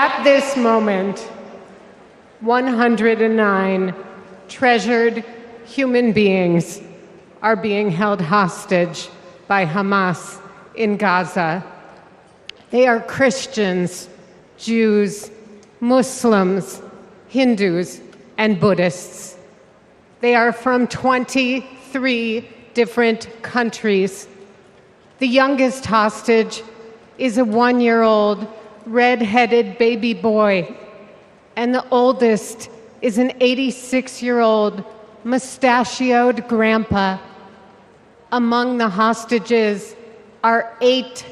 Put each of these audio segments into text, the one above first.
At this moment, 109 treasured human beings are being held hostage by Hamas in Gaza. They are Christians, Jews, Muslims, Hindus, and Buddhists. They are from 23 different countries. The youngest hostage is a 1-year-old red-headed baby boy, and the oldest is an 86-year-old mustachioed grandpa. Among the hostages are 8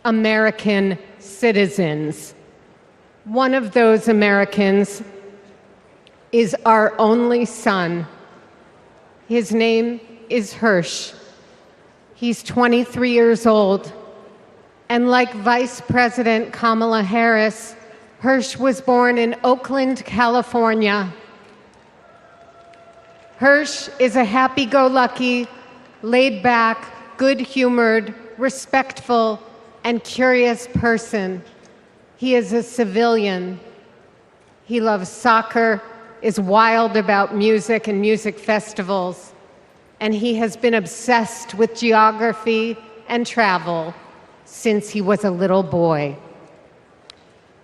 American citizens. One of those Americans is our only son. His name is Hirsch. He's 23 years old. And like Vice President Kamala Harris, Hirsch was born in Oakland, California. Hirsch is a happy-go-lucky, laid-back, good-humored, respectful, and curious person. He is a civilian. He loves soccer, is wild about music and music festivals, and he has been obsessed with geography and travel since he was a little boy.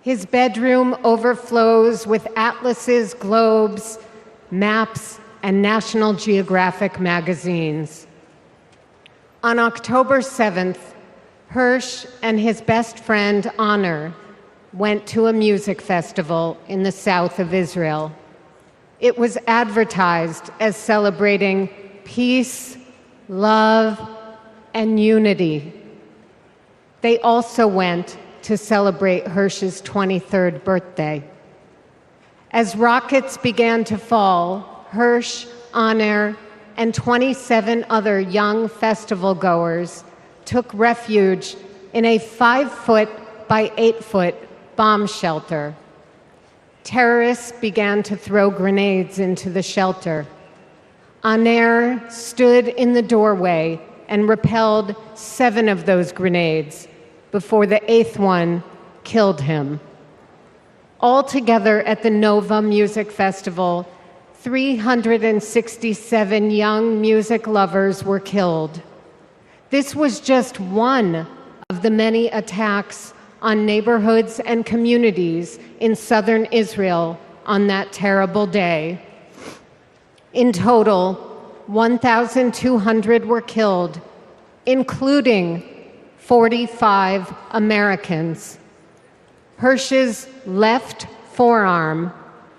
His bedroom overflows with atlases, globes, maps, and National Geographic magazines. On October 7th, Hirsch and his best friend, Honor, went to a music festival in the south of Israel. It was advertised as celebrating peace, love, and unity. They also went to celebrate Hirsch's 23rd birthday. As rockets began to fall, Hirsch, Honor, and 27 other young festival goers took refuge in a 5-foot by 8-foot bomb shelter. Terrorists began to throw grenades into the shelter. Honor stood in the doorway and repelled 7 of those grenades before the 8th one killed him. Altogether at the Nova Music Festival, 367 young music lovers were killed. This was just one of the many attacks on neighborhoods and communities in southern Israel on that terrible day. In total, 1,200 were killed, including 45 Americans. Hirsch's left forearm,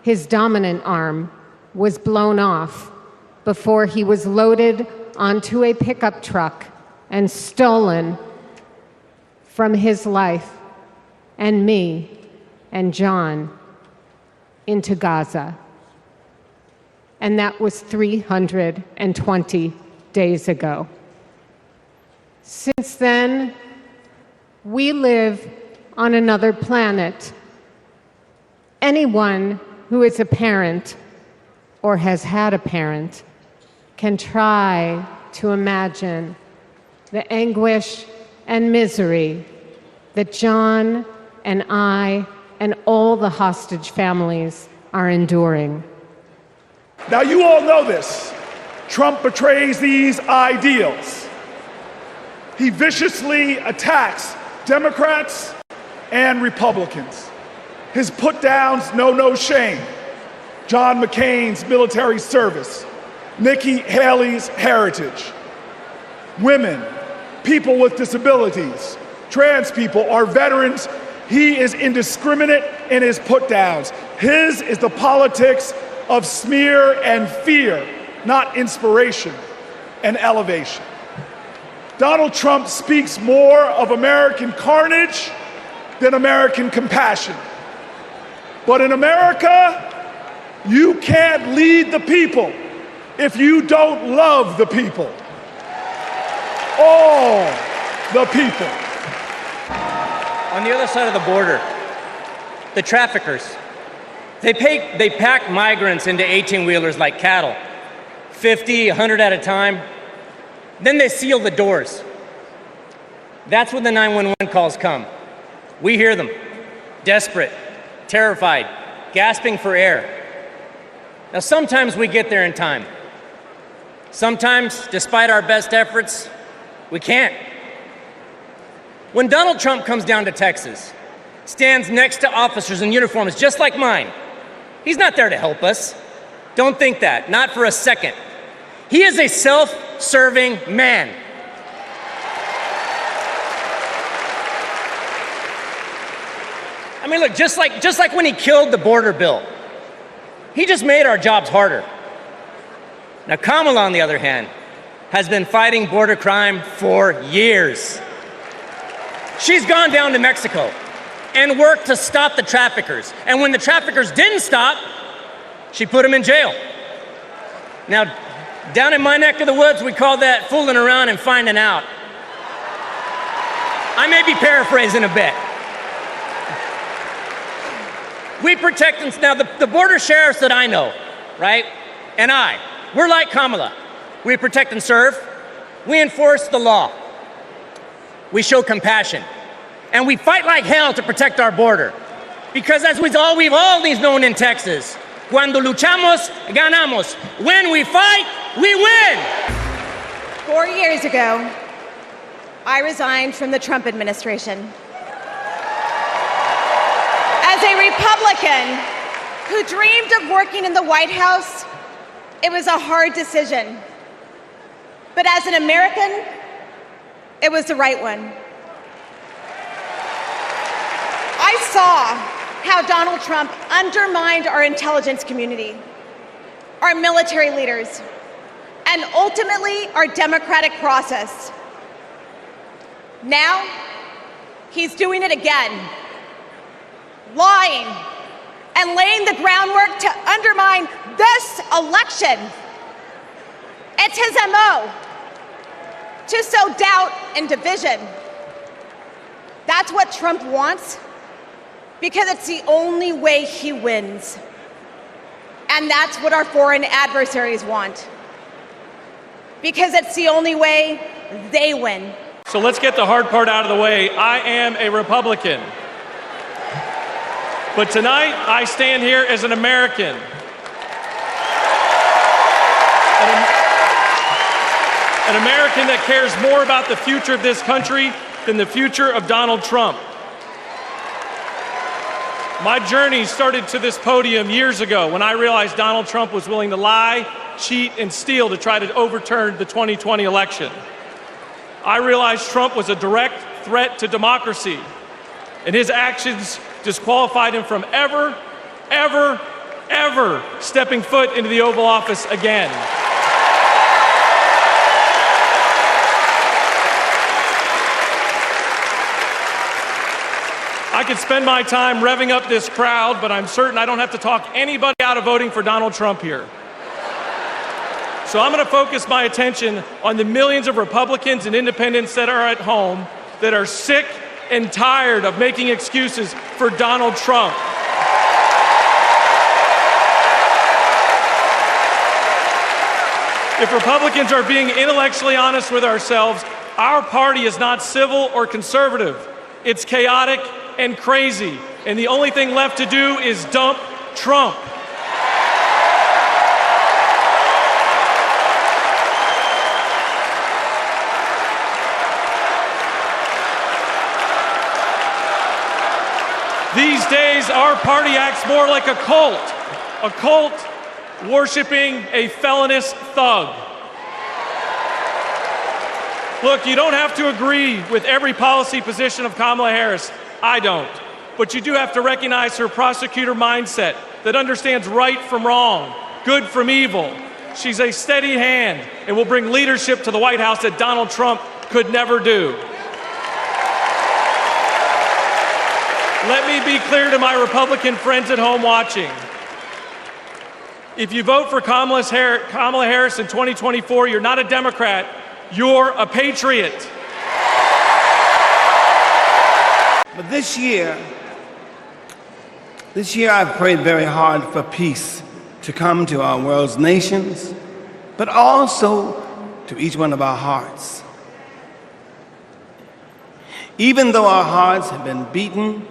his dominant arm, was blown off before he was loaded onto a pickup truck and stolen from his life and me and John into Gaza. And that was 320 days ago. Since then, we live on another planet. Anyone who is a parent or has had a parent can try to imagine the anguish and misery that John and I and all the hostage families are enduring. Now, you all know this. Trump betrays these ideals. He viciously attacks Democrats and Republicans. His put-downs know no shame. John McCain's military service, Nikki Haley's heritage, women, people with disabilities, trans people, our veterans. He is indiscriminate in his put-downs. His is the politics of smear and fear, not inspiration and elevation. Donald Trump speaks more of American carnage than American compassion. But in America, you can't lead the people if you don't love the people. All the people. On the other side of the border, the traffickers, they pack migrants into 18-wheelers like cattle, 50, 100 at a time. Then they seal the doors. That's when the 911 calls come. We hear them, desperate, terrified, gasping for air. Now, sometimes we get there in time. Sometimes, despite our best efforts, we can't. When Donald Trump comes down to Texas, stands next to officers in uniforms just like mine, he's not there to help us. Don't think that, not for a second. He is a self-serving man. I mean, look, just like when he killed the border bill, he just made our jobs harder. Now, Kamala, on the other hand, has been fighting border crime for years. She's gone down to Mexico and worked to stop the traffickers. And when the traffickers didn't stop, she put them in jail. Now, down in my neck of the woods, we call that fooling around and finding out. I may be paraphrasing a bit. We protect them. Now, the border sheriffs that I know, right, and we're like Kamala. We protect and serve. We enforce the law. We show compassion. And we fight like hell to protect our border. Because as we've always known in Texas, cuando luchamos, ganamos. When we fight, we win. 4 years ago, I resigned from the Trump administration. As a Republican who dreamed of working in the White House, it was a hard decision. But as an American, it was the right one. I saw how Donald Trump undermined our intelligence community, our military leaders, and ultimately our democratic process. Now, he's doing it again, lying and laying the groundwork to undermine this election. It's his MO, to sow doubt and division. That's what Trump wants, because it's the only way he wins. And that's what our foreign adversaries want, because it's the only way they win. So let's get the hard part out of the way. I am a Republican. But tonight, I stand here as an American. An American that cares more about the future of this country than the future of Donald Trump. My journey started to this podium years ago when I realized Donald Trump was willing to lie, cheat, and steal to try to overturn the 2020 election. I realized Trump was a direct threat to democracy, and his actions disqualified him from ever stepping foot into the Oval Office again. I could spend my time revving up this crowd, but I'm certain I don't have to talk anybody out of voting for Donald Trump here. So I'm going to focus my attention on the millions of Republicans and independents that are at home that are sick and tired of making excuses for Donald Trump. If Republicans are being intellectually honest with ourselves, our party is not civil or conservative. It's chaotic and crazy, and the only thing left to do is dump Trump. These days, our party acts more like a cult worshiping a felonious thug. Look, you don't have to agree with every policy position of Kamala Harris. I don't. But you do have to recognize her prosecutor mindset that understands right from wrong, good from evil. She's a steady hand and will bring leadership to the White House that Donald Trump could never do. Let me be clear to my Republican friends at home watching. If you vote for Kamala Harris in 2024, you're not a Democrat, you're a patriot. But this year I've prayed very hard for peace to come to our world's nations, but also to each one of our hearts. Even though our hearts have been beaten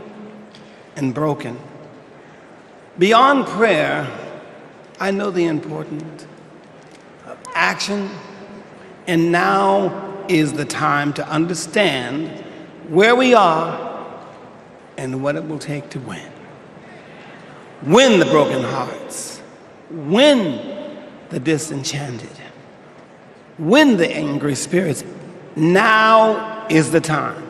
and broken, Beyond prayer, I know the importance of action, and now is the time to understand where we are and what it will take to win. Win the broken hearts, win the disenchanted, win the angry spirits. Now is the time.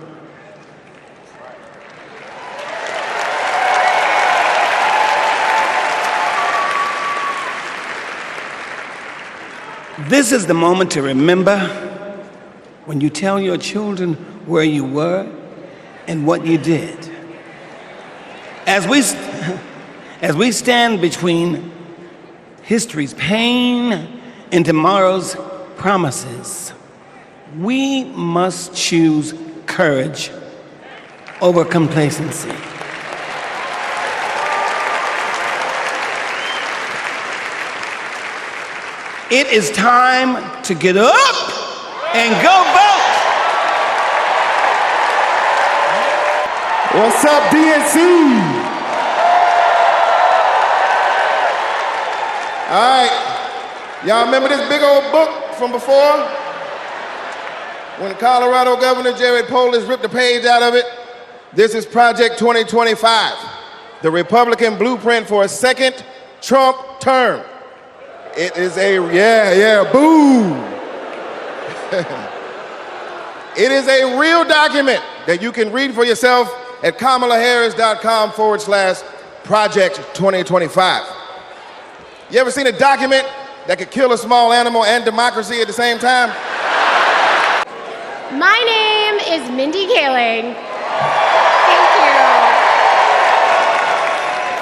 This is the moment to remember when you tell your children where you were and what you did. As we stand between history's pain and tomorrow's promises, we must choose courage over complacency. It is time to get up and go vote. What's up, DNC? All right, y'all remember this big old book from before? When Colorado Governor Jerry Polis ripped a page out of it? This is Project 2025, the Republican blueprint for a second Trump term. It is boo. It is a real document that you can read for yourself at kamalaharris.com/Project 2025. You ever seen a document that could kill a small animal and democracy at the same time? My name is Mindy Kaling. Thank you.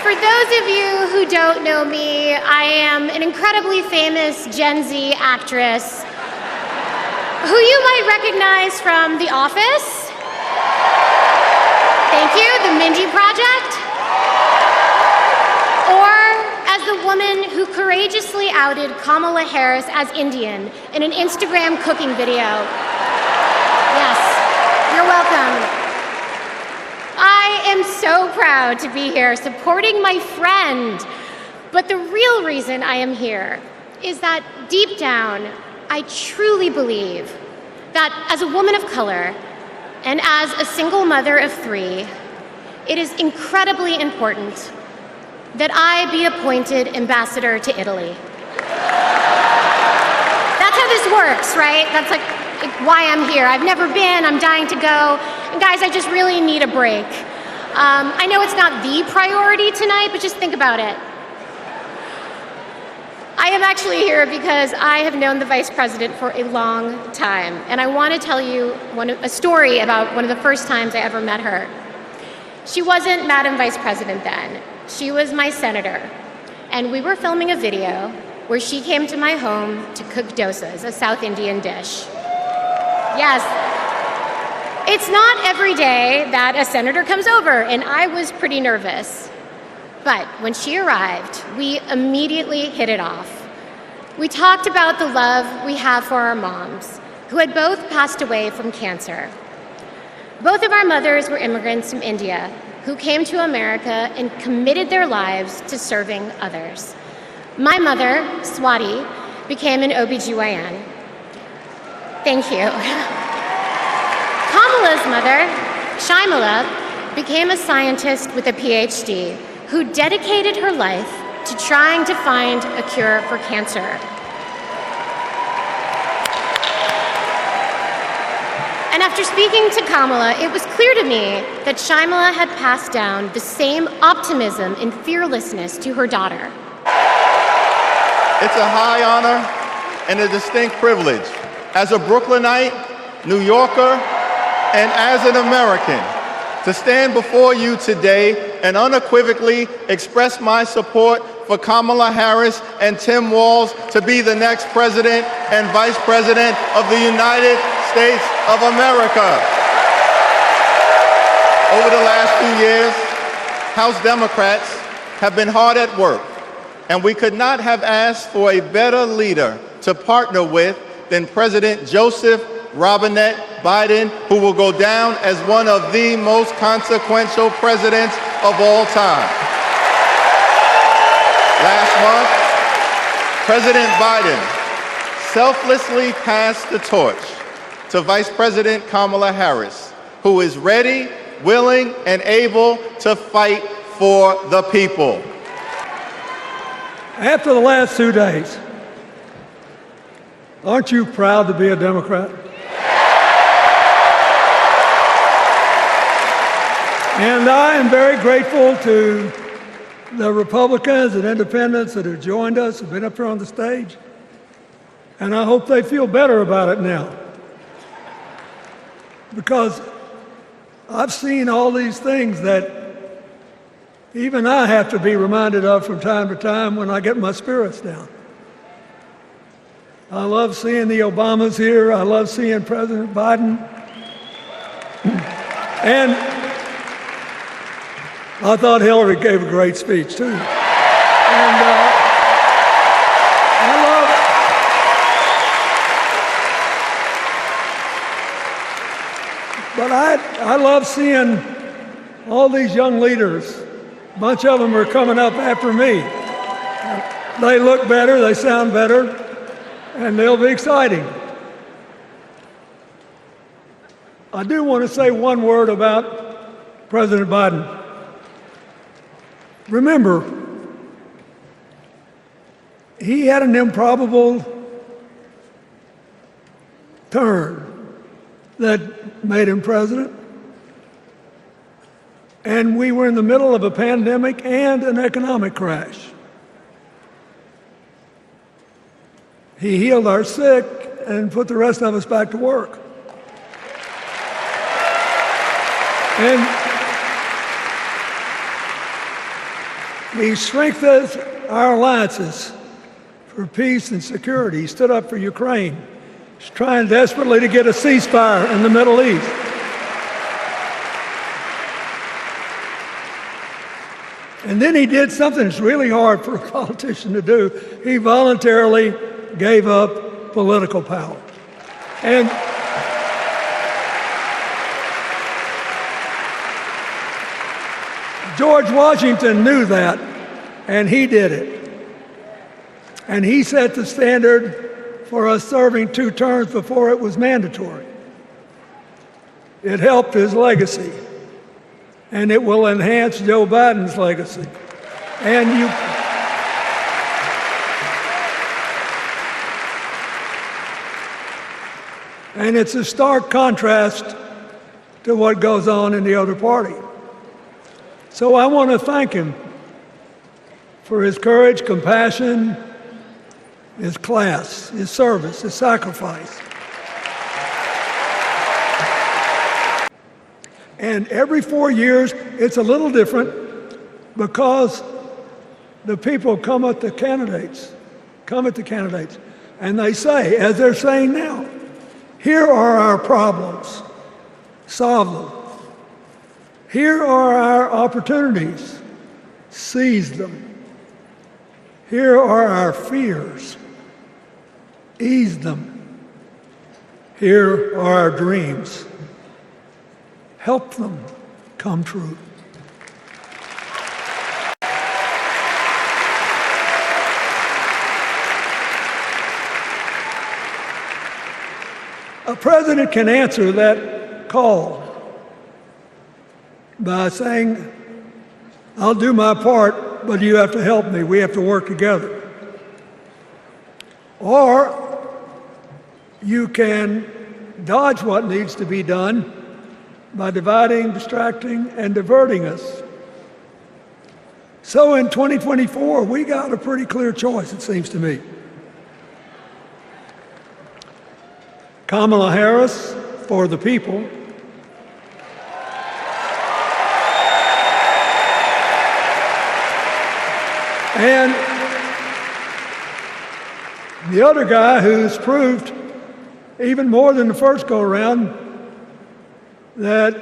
For those of you who don't know me, I am an incredibly famous Gen Z actress who you might recognize from The Office. Thank you, The Mindy Project. Or as the woman who courageously outed Kamala Harris as Indian in an Instagram cooking video. Yes, you're welcome. I am so proud to be here supporting my friend. But the real reason I am here is that deep down, I truly believe that as a woman of color and as a single mother of 3, it is incredibly important that I be appointed ambassador to Italy. That's how this works, right? That's like why I'm here. I've never been, I'm dying to go. And guys, I just really need a break. I know it's not the priority tonight, but just think about it. I am actually here because I have known the Vice President for a long time, and I want to tell you a story about one of the first times I ever met her. She wasn't Madam Vice President then. She was my senator, and we were filming a video where she came to my home to cook dosas, a South Indian dish. Yes, it's not every day that a senator comes over, and I was pretty nervous. But when she arrived, we immediately hit it off. We talked about the love we have for our moms, who had both passed away from cancer. Both of our mothers were immigrants from India who came to America and committed their lives to serving others. My mother, Swati, became an OBGYN. Thank you. Kamala's mother, Shaimala, became a scientist with a PhD who dedicated her life to trying to find a cure for cancer. And after speaking to Kamala, it was clear to me that Shaimala had passed down the same optimism and fearlessness to her daughter. It's a high honor and a distinct privilege as a Brooklynite, New Yorker, and as an American to stand before you today and unequivocally express my support for Kamala Harris and Tim Walz to be the next President and Vice President of the United States of America. Over the last few years, House Democrats have been hard at work, and we could not have asked for a better leader to partner with than President Joseph Robinette Biden, who will go down as one of the most consequential presidents of all time. Last month, President Biden selflessly passed the torch to Vice President Kamala Harris, who is ready, willing, and able to fight for the people. After the last 2 days, aren't you proud to be a Democrat? And I am very grateful to the Republicans and independents that have joined us, have been up here on the stage. And I hope they feel better about it now. Because I've seen all these things that even I have to be reminded of from time to time when I get my spirits down. I love seeing the Obamas here. I love seeing President Biden. And I thought Hillary gave a great speech, too. I love seeing all these young leaders. A bunch of them are coming up after me. They look better, they sound better, and they'll be exciting. I do want to say one word about President Biden. Remember, he had an improbable turn that made him president. And we were in the middle of a pandemic and an economic crash. He healed our sick and put the rest of us back to work. And he strengthened our alliances for peace and security. He stood up for Ukraine. He's trying desperately to get a ceasefire in the Middle East. And then he did something that's really hard for a politician to do. He voluntarily gave up political power. And George Washington knew that, and he did it. And he set the standard for us serving 2 terms before it was mandatory. It helped his legacy, and it will enhance Joe Biden's legacy. And it's a stark contrast to what goes on in the other party. So I want to thank him for his courage, compassion, his class, his service, his sacrifice. And every 4 years, it's a little different because the people come at the candidates, and they say, as they're saying now, here are our problems, solve them. Here are our opportunities, seize them. Here are our fears, ease them. Here are our dreams, help them come true. A president can answer that call by saying, I'll do my part, but you have to help me. We have to work together. Or you can dodge what needs to be done by dividing, distracting, and diverting us. So in 2024, we got a pretty clear choice, it seems to me. Kamala Harris for the people, and the other guy who's proved even more than the first go-around that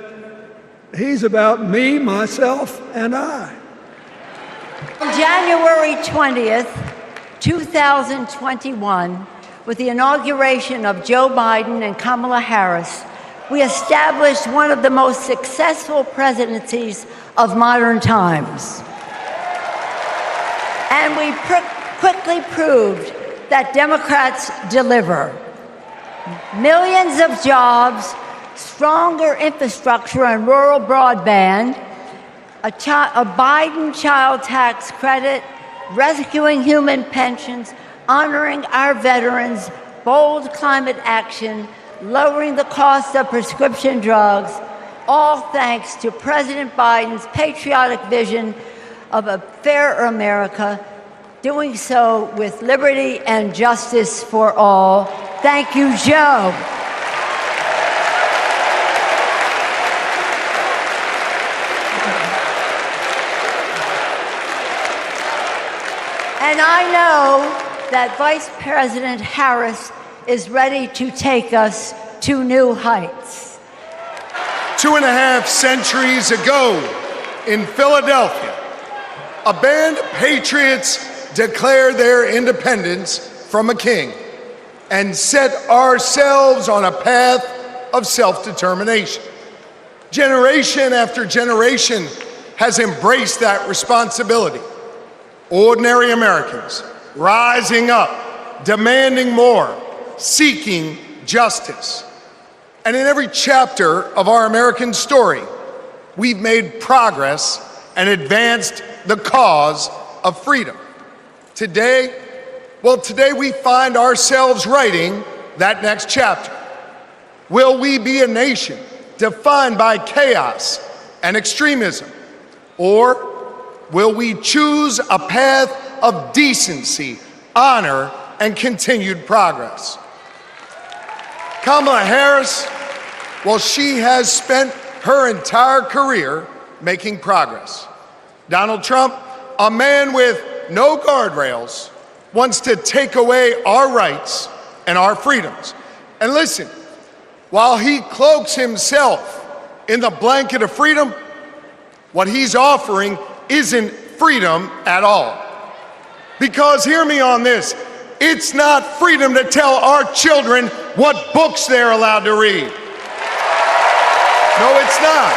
he's about me, myself, and I. On January 20th, 2021, with the inauguration of Joe Biden and Kamala Harris, we established one of the most successful presidencies of modern times. And we quickly proved that Democrats deliver. Millions of jobs, stronger infrastructure and rural broadband, a Biden child tax credit, rescuing human pensions, honoring our veterans, bold climate action, lowering the cost of prescription drugs, all thanks to President Biden's patriotic vision of a fairer America, doing so with liberty and justice for all. Thank you, Joe. And I know that Vice President Harris is ready to take us to new heights. 2.5 centuries ago in Philadelphia, a band of patriots declared their independence from a king and set ourselves on a path of self-determination. Generation after generation has embraced that responsibility. Ordinary Americans rising up, demanding more, seeking justice. And in every chapter of our American story, we've made progress and advanced the cause of freedom. Today we find ourselves writing that next chapter. Will we be a nation defined by chaos and extremism? Or will we choose a path of decency, honor, and continued progress? Kamala Harris, well, she has spent her entire career making progress. Donald Trump, a man with no guardrails, wants to take away our rights and our freedoms. And listen, while he cloaks himself in the blanket of freedom, what he's offering isn't freedom at all. Because hear me on this, it's not freedom to tell our children what books they're allowed to read. No, it's not.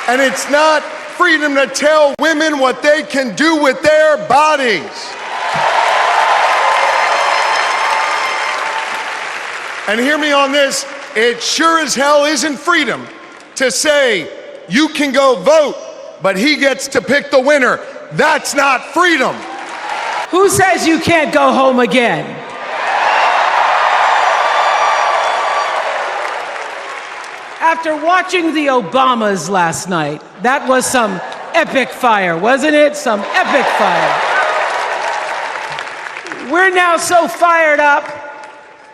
And it's not freedom to tell women what they can do with their bodies. And hear me on this, it sure as hell isn't freedom to say you can go vote, but he gets to pick the winner. That's not freedom. Who says you can't go home again? After watching the Obamas last night, that was some epic fire, wasn't it? Some epic fire. We're now so fired up,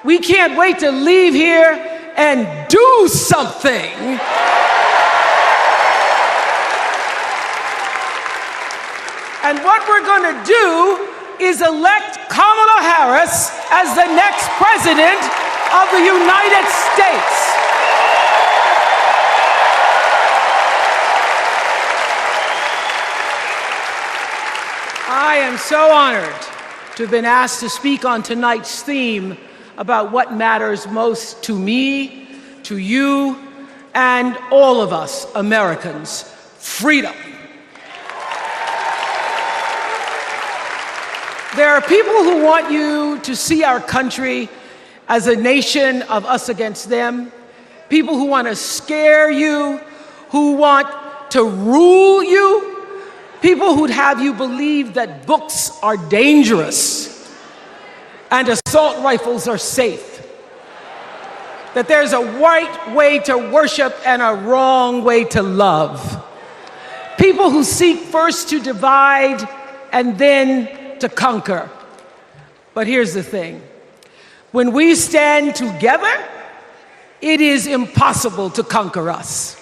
we can't wait to leave here and do something. And what we're going to do is elect Kamala Harris as the next president of the United States. I am so honored to have been asked to speak on tonight's theme about what matters most to me, to you, and all of us Americans: freedom. There are people who want you to see our country as a nation of us against them, people who want to scare you, who want to rule you, people who'd have you believe that books are dangerous and assault rifles are safe, that there's a right way to worship and a wrong way to love, people who seek first to divide and then to conquer. But here's the thing. When we stand together, it is impossible to conquer us.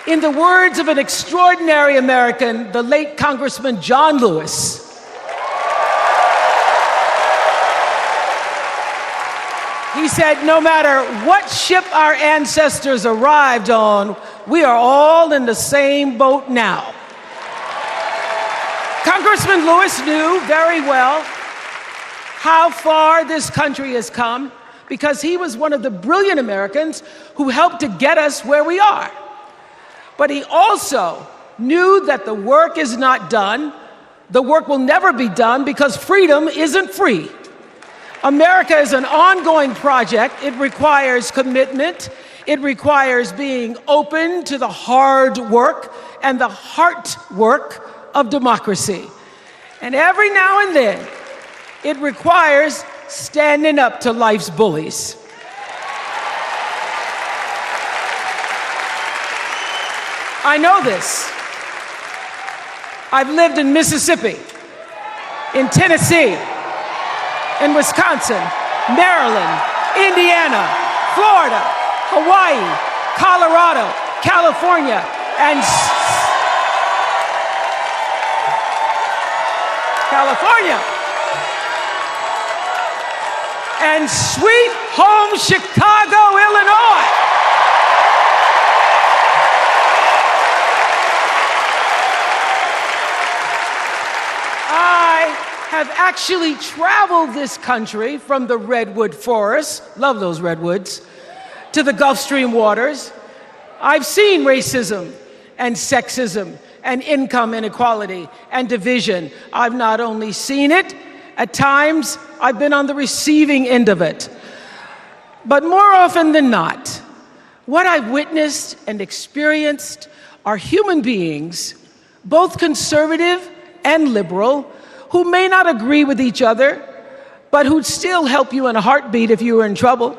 In the words of an extraordinary American, the late Congressman John Lewis, he said, no matter what ship our ancestors arrived on, we are all in the same boat now. Congressman Lewis knew very well how far this country has come, because he was one of the brilliant Americans who helped to get us where we are. But he also knew that the work is not done. The work will never be done because freedom isn't free. America is an ongoing project. It requires commitment. It requires being open to the hard work and the heart work of democracy. And every now and then, it requires standing up to life's bullies. I know this. I've lived in Mississippi, in Tennessee, in Wisconsin, Maryland, Indiana, Florida, Hawaii, Colorado, California, and sweet home Chicago, Illinois. I have actually traveled this country from the redwood forests, love those redwoods, to the Gulf Stream waters. I've seen racism and sexism and income inequality and division. I've not only seen it, at times I've been on the receiving end of it. But more often than not, what I've witnessed and experienced are human beings, both conservative and liberal, who may not agree with each other, but who'd still help you in a heartbeat if you were in trouble.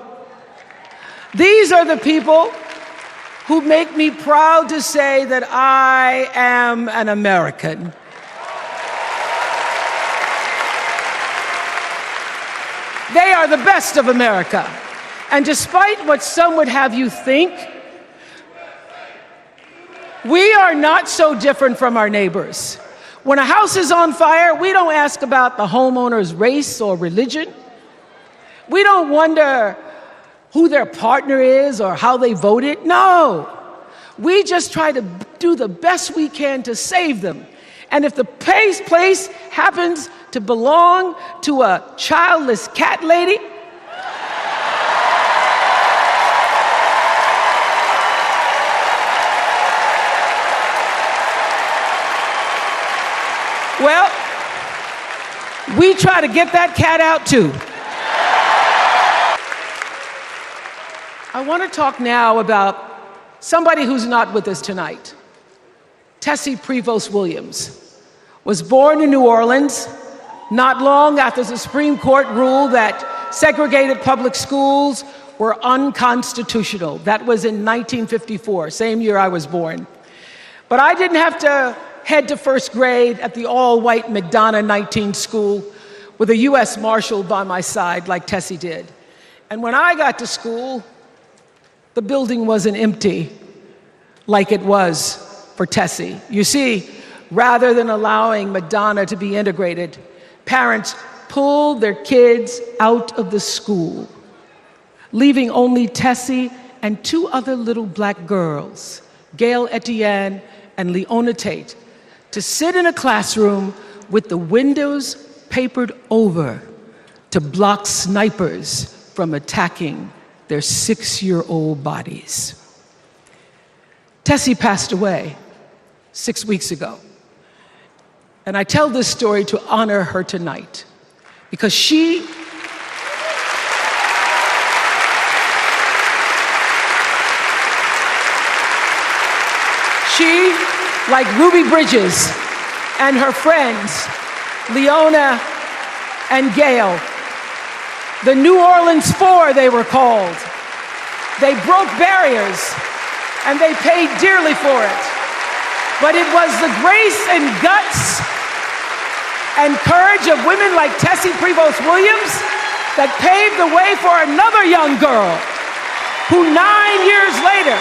These are the people who make me proud to say that I am an American. They are the best of America. And despite what some would have you think, we are not so different from our neighbors. When a house is on fire, we don't ask about the homeowner's race or religion. We don't wonder who their partner is or how they voted. No, we just try to do the best we can to save them. And if the place happens to belong to a childless cat lady, well, we try to get that cat out too. I want to talk now about somebody who's not with us tonight. Tessie Prevost Williams was born in New Orleans not long after the Supreme Court ruled that segregated public schools were unconstitutional. That was in 1954, same year I was born. But I didn't have to head to first grade at the all-white McDonough 19 school with a U.S. Marshal by my side like Tessie did. And when I got to school, the building wasn't empty like it was for Tessie. You see, rather than allowing McDonough to be integrated, parents pulled their kids out of the school, leaving only Tessie and two other little black girls, Gail Etienne and Leona Tate, to sit in a classroom with the windows papered over to block snipers from attacking their 6-year-old bodies. Tessie passed away 6 weeks ago. And I tell this story to honor her tonight because she like Ruby Bridges and her friends, Leona and Gail, the New Orleans Four, they were called. They broke barriers and they paid dearly for it. But it was the grace and guts and courage of women like Tessie Prevost Williams that paved the way for another young girl who 9 years later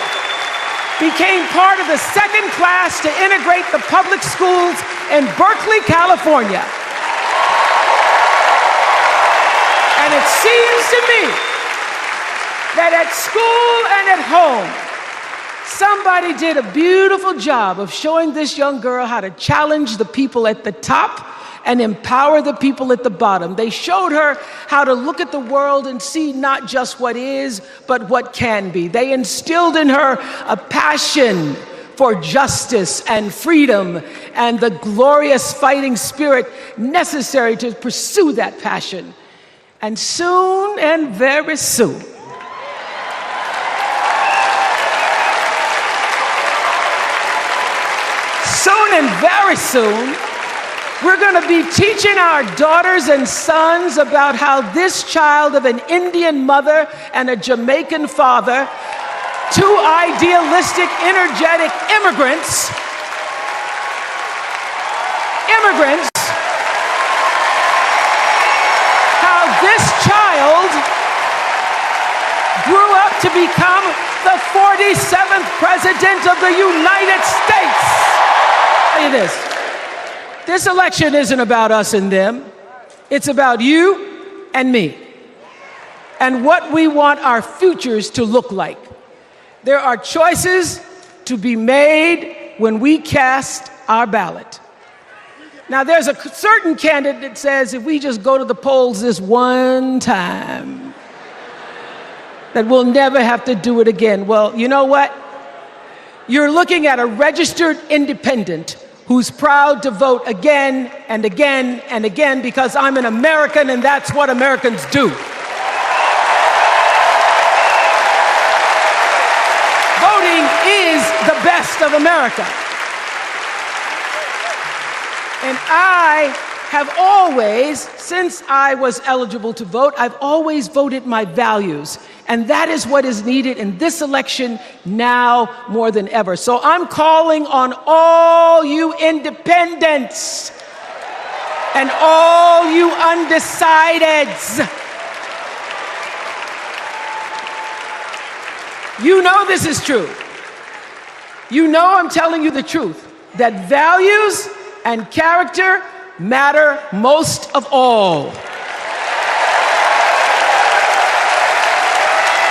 became part of the second class to integrate the public schools in Berkeley, California. And it seems to me that at school and at home, somebody did a beautiful job of showing this young girl how to challenge the people at the top and empower the people at the bottom. They showed her how to look at the world and see not just what is, but what can be. They instilled in her a passion for justice and freedom and the glorious fighting spirit necessary to pursue that passion. And soon, and very soon, and very soon, we're going to be teaching our daughters and sons about how this child of an Indian mother and a Jamaican father, two idealistic, energetic immigrants, how this child grew up to become the 47th president of the United States. It is. This election isn't about us and them. It's about you and me and what we want our futures to look like. There are choices to be made when we cast our ballot. Now, there's a certain candidate that says if we just go to the polls this one time, that we'll never have to do it again. Well, you know what? You're looking at a registered independent who's proud to vote again and again and again because I'm an American and that's what Americans do. Voting is the best of America. And I have always, since I was eligible to vote, I've always voted my values. And that is what is needed in this election now more than ever. So I'm calling on all you independents and all you undecideds. You know this is true. You know I'm telling you the truth, that values and character matter most of all.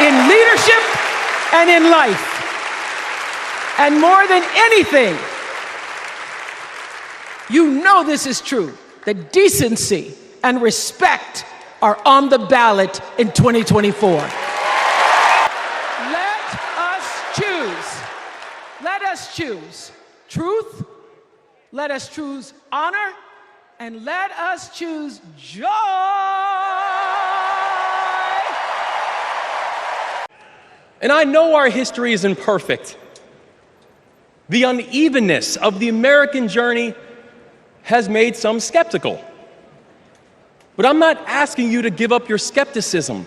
In leadership and in life. And more than anything, you know this is true, that decency and respect are on the ballot in 2024. Let us choose. Let us choose truth, let us choose honor, and let us choose joy. And I know our history isn't perfect. The unevenness of the American journey has made some skeptical. But I'm not asking you to give up your skepticism.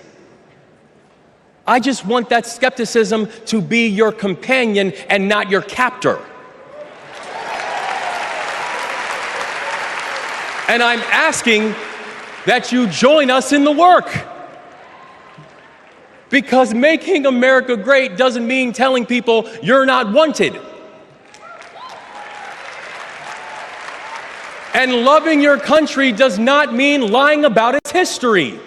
I just want that skepticism to be your companion and not your captor. And I'm asking that you join us in the work. Because making America great doesn't mean telling people you're not wanted. And loving your country does not mean lying about its history.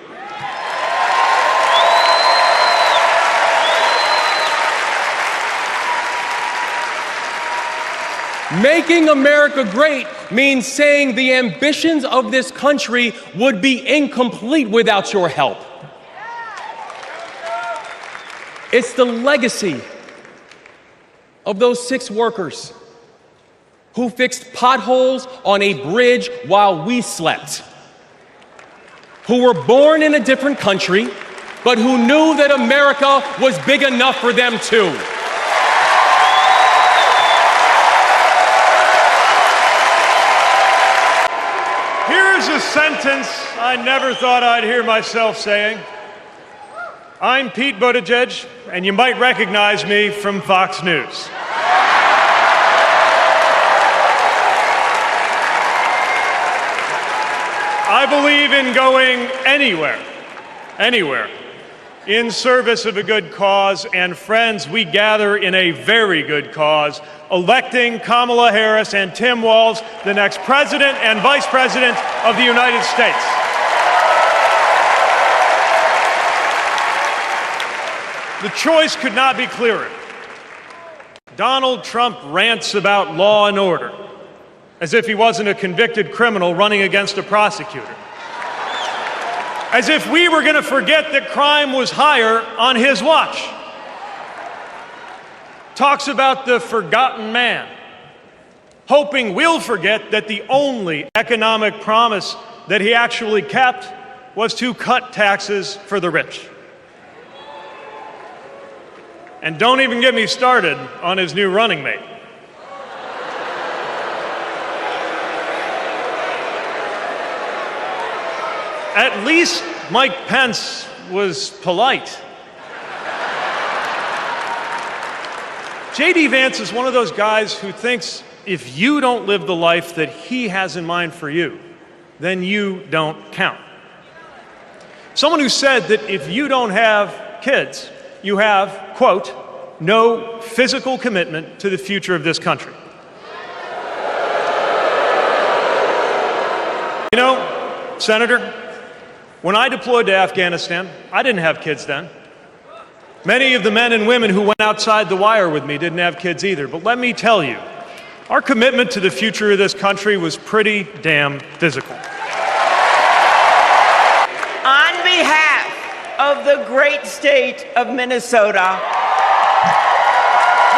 Making America great means saying the ambitions of this country would be incomplete without your help. It's the legacy of those 6 workers who fixed potholes on a bridge while we slept, who were born in a different country, but who knew that America was big enough for them too. Here's a sentence I never thought I'd hear myself saying. I'm Pete Buttigieg, and you might recognize me from Fox News. I believe in going anywhere, in service of a good cause, and friends, we gather in a very good cause, electing Kamala Harris and Tim Walz, the next president and vice president of the United States. The choice could not be clearer. Donald Trump rants about law and order. as if he wasn't a convicted criminal running against a prosecutor. As if we were going to forget that crime was higher on his watch. Talks about the forgotten man, hoping we'll forget that the only economic promise that he actually kept was to cut taxes for the rich. And don't even get me started on his new running mate. At least Mike Pence was polite. J.D. Vance is one of those guys who thinks if you don't live the life that he has in mind for you, then you don't count. Someone who said that if you don't have kids, you have, quote, no physical commitment to the future of this country. You know, Senator, when I deployed to Afghanistan, I didn't have kids then. Many of the men and women who went outside the wire with me didn't have kids either. But let me tell you, our commitment to the future of this country was pretty damn physical. On behalf of the great state of Minnesota,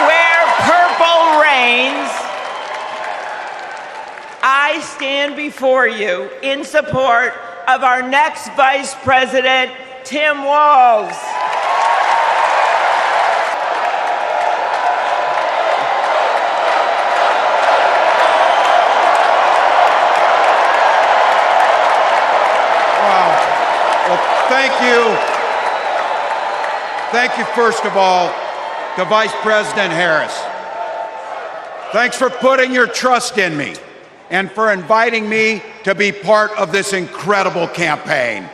where purple reigns, I stand before you in support of our next Vice President, Tim Walz. Thank you, first of all, to Vice President Harris. Thanks for putting your trust in me and for inviting me to be part of this incredible campaign.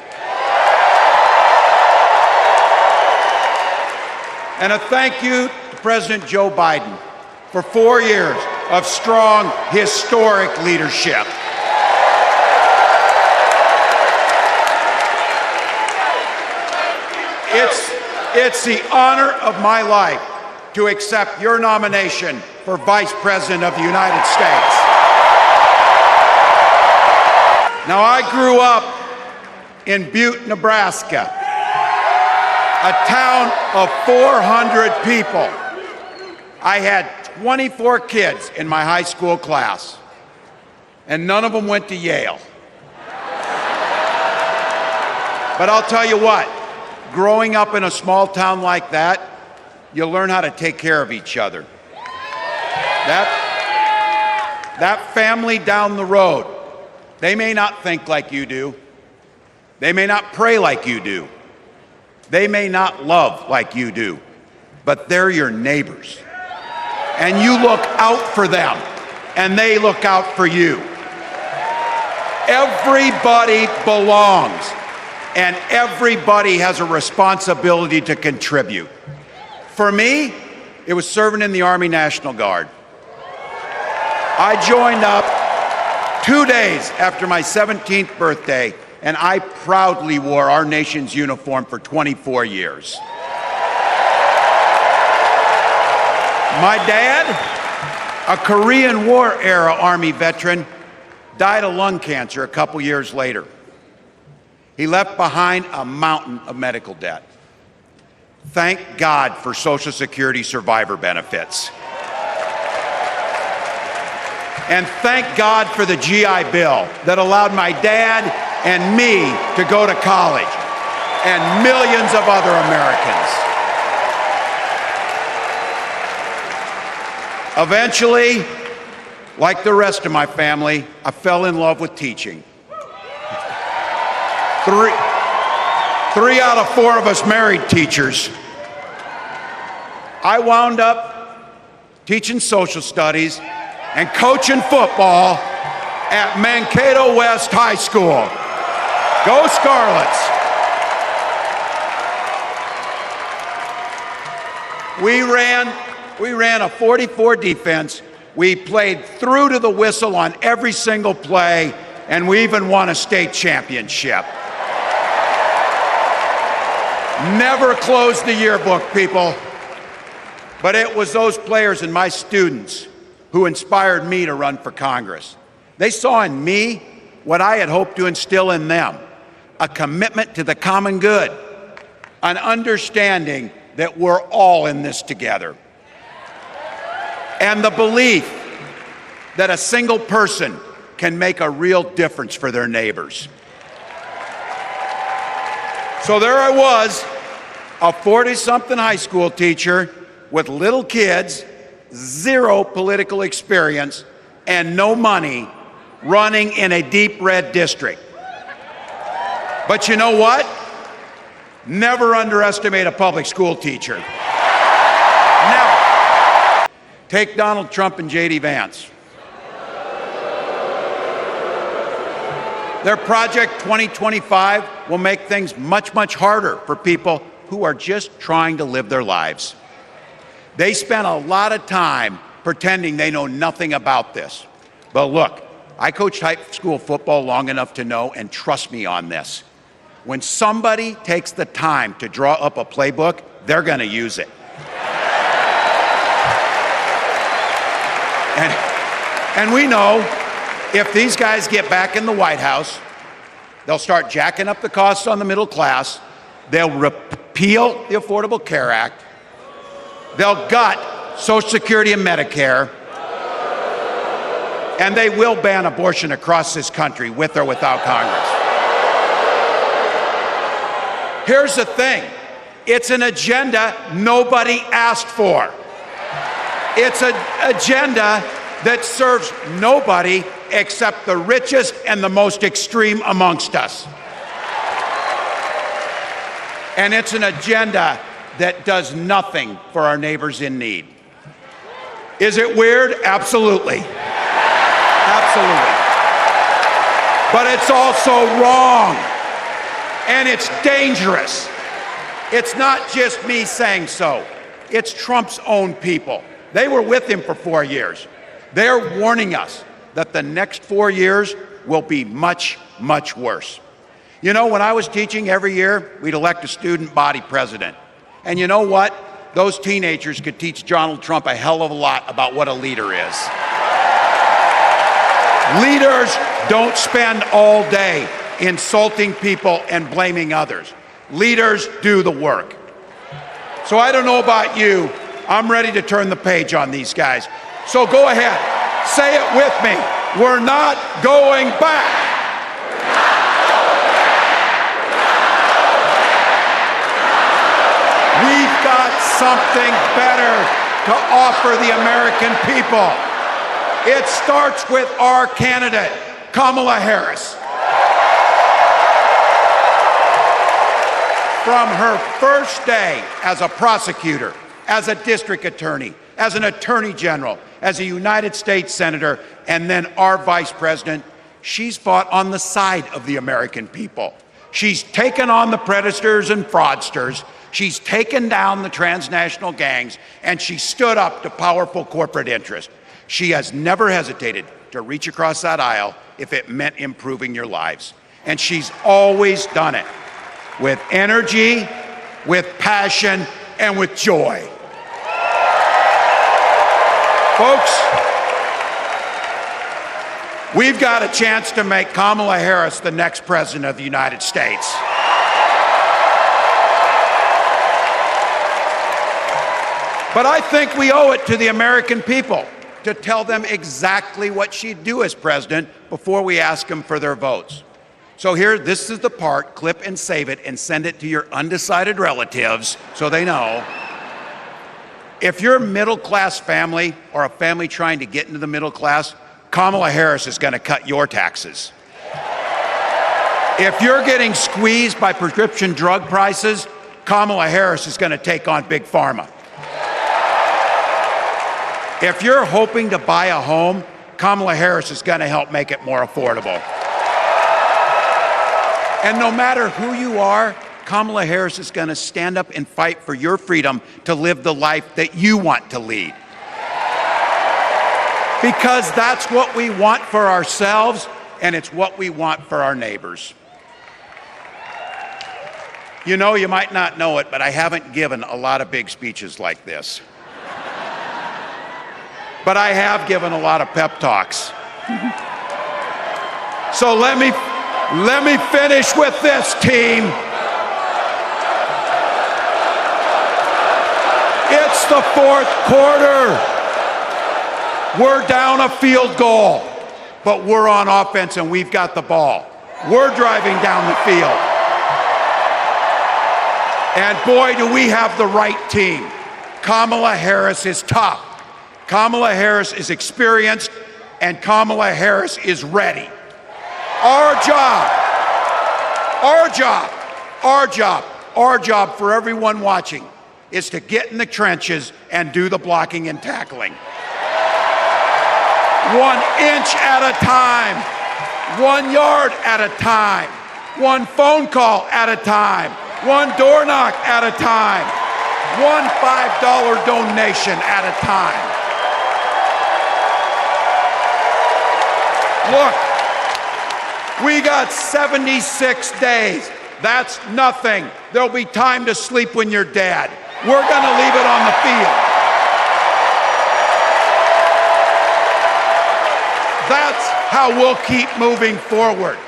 And a thank you to President Joe Biden for 4 years of strong, historic leadership. It's the honor of my life to accept your nomination for Vice President of the United States. Now, I grew up in Butte, Nebraska, a town of 400 people. I had 24 kids in my high school class, and none of them went to Yale. But I'll tell you what, growing up in a small town like that, you learn how to take care of each other. That family down the road, they may not think like you do. They may not pray like you do. They may not love like you do, but they're your neighbors. And you look out for them, and they look out for you. Everybody belongs, and everybody has a responsibility to contribute. For me, it was serving in the Army National Guard. I joined up 2 days after my 17th birthday, and I proudly wore our nation's uniform for 24 years. My dad, a Korean War era Army veteran, died of lung cancer a couple years later. He left behind a mountain of medical debt. Thank God for Social Security survivor benefits. And thank God for the GI Bill that allowed my dad and me to go to college, and millions of other Americans. Eventually, like the rest of my family, I fell in love with teaching. Three out of 4 of us married teachers. I wound up teaching social studies and coaching football at Mankato West High School. Go Scarlets! We ran a 44 defense. We played through to the whistle on every single play, and we even won a state championship. Never closed the yearbook, people. But it was those players and my students who inspired me to run for Congress. They saw in me what I had hoped to instill in them, a commitment to the common good, an understanding that we're all in this together, and the belief that a single person can make a real difference for their neighbors. So there I was, a 40-something high school teacher with little kids, zero political experience, and no money, running in a deep red district. But you know what? Never underestimate a public school teacher. Never. Take Donald Trump and J.D. Vance. Their Project 2025 will make things much, much harder for people who are just trying to live their lives. They spent a lot of time pretending they know nothing about this. But look, I coached high school football long enough to know, and trust me on this, when somebody takes the time to draw up a playbook, they're going to use it. And we know if these guys get back in the White House, they'll start jacking up the costs on the middle class, they'll repeal the Affordable Care Act, they'll gut Social Security and Medicare, and they will ban abortion across this country with or without Congress. Here's the thing, it's an agenda nobody asked for. It's an agenda that serves nobody except the richest and the most extreme amongst us. And it's an agenda that does nothing for our neighbors in need. Is it weird? Absolutely. Absolutely. But it's also wrong. And it's dangerous. It's not just me saying so. It's Trump's own people. They were with him for 4 years. They're warning us that the next 4 years will be much, much worse. You know, when I was teaching every year, we'd elect a student body president. And you know what? Those teenagers could teach Donald Trump a hell of a lot about what a leader is. Leaders don't spend all day insulting people and blaming others. Leaders do the work. So I don't know about you, I'm ready to turn the page on these guys. So go ahead, say it with me. We're not going back. We've got something better to offer the American people. It starts with our candidate, Kamala Harris. From her first day as a prosecutor, as a district attorney, as an attorney general, as a United States senator, and then our vice president, she's fought on the side of the American people. She's taken on the predators and fraudsters. She's taken down the transnational gangs, and she stood up to powerful corporate interests. She has never hesitated to reach across that aisle if it meant improving your lives. And she's always done it with energy, with passion, and with joy. Folks, we've got a chance to make Kamala Harris the next president of the United States. But I think we owe it to the American people to tell them exactly what she'd do as president before we ask them for their votes. So here, this is the part, clip and save it and send it to your undecided relatives so they know. If you're a middle-class family or a family trying to get into the middle class, Kamala Harris is going to cut your taxes. If you're getting squeezed by prescription drug prices, Kamala Harris is going to take on Big Pharma. If you're hoping to buy a home, Kamala Harris is going to help make it more affordable. And no matter who you are, Kamala Harris is going to stand up and fight for your freedom to live the life that you want to lead. Because that's what we want for ourselves, and it's what we want for our neighbors. You know, you might not know it, but I haven't given a lot of big speeches like this. but I have given a lot of pep talks. So let me finish with this, team. It's the fourth quarter. We're down a field goal, but we're on offense and we've got the ball. We're driving down the field. And boy, do we have the right team. Kamala Harris is tough. Kamala Harris is experienced, and Kamala Harris is ready. Our job for everyone watching is to get in the trenches and do the blocking and tackling. 1 inch at a time, 1 yard at a time, 1 phone call at a time, 1 door knock at a time, 1 $5 donation at a time. Look, we got 76 days. That's nothing. There'll be time to sleep when you're dead. We're gonna leave it on the field. That's how we'll keep moving forward.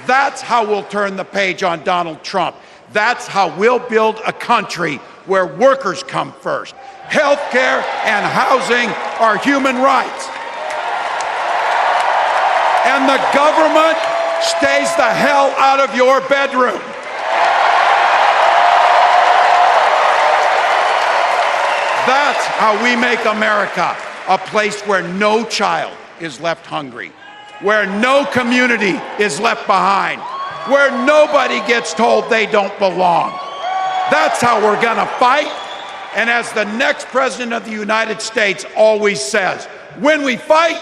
That's how we'll turn the page on Donald Trump. That's how we'll build a country where workers come first. Healthcare and housing are human rights. And the government stays the hell out of your bedroom. That's how we make America a place where no child is left hungry, where no community is left behind, where nobody gets told they don't belong. That's how we're gonna fight. And as the next president of the United States always says, when we fight,